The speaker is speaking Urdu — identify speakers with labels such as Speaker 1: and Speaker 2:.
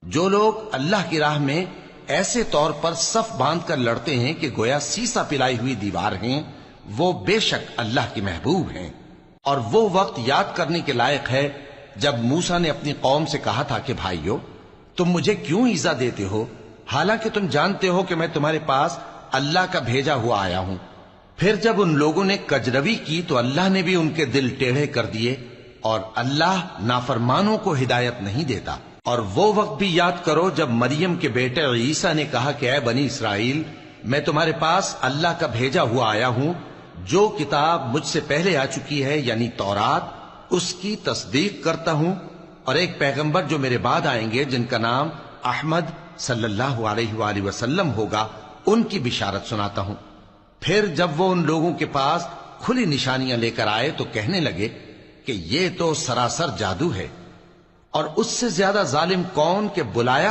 Speaker 1: جو لوگ اللہ کی راہ میں ایسے طور پر صف باندھ کر لڑتے ہیں کہ گویا سیسا پلائی ہوئی دیوار ہیں، وہ بے شک اللہ کے محبوب ہیں۔ اور وہ وقت یاد کرنے کے لائق ہے جب موسیٰ نے اپنی قوم سے کہا تھا کہ بھائیو، تم مجھے کیوں ایذا دیتے ہو، حالانکہ تم جانتے ہو کہ میں تمہارے پاس اللہ کا بھیجا ہوا آیا ہوں۔ پھر جب ان لوگوں نے کجروی کی تو اللہ نے بھی ان کے دل ٹیڑھے کر دیے، اور اللہ نافرمانوں کو ہدایت نہیں دیتا۔ اور وہ وقت بھی یاد کرو جب مریم کے بیٹے عیسیٰ نے کہا کہ اے بنی اسرائیل، میں تمہارے پاس اللہ کا بھیجا ہوا آیا ہوں، جو کتاب مجھ سے پہلے آ چکی ہے یعنی تورات، اس کی تصدیق کرتا ہوں، اور ایک پیغمبر جو میرے بعد آئیں گے جن کا نام احمد صلی اللہ علیہ وآلہ وسلم ہوگا، ان کی بشارت سناتا ہوں۔ پھر جب وہ ان لوگوں کے پاس کھلی نشانیاں لے کر آئے تو کہنے لگے کہ یہ تو سراسر جادو ہے، اور اس سے زیادہ ظالم کون کہ بلایا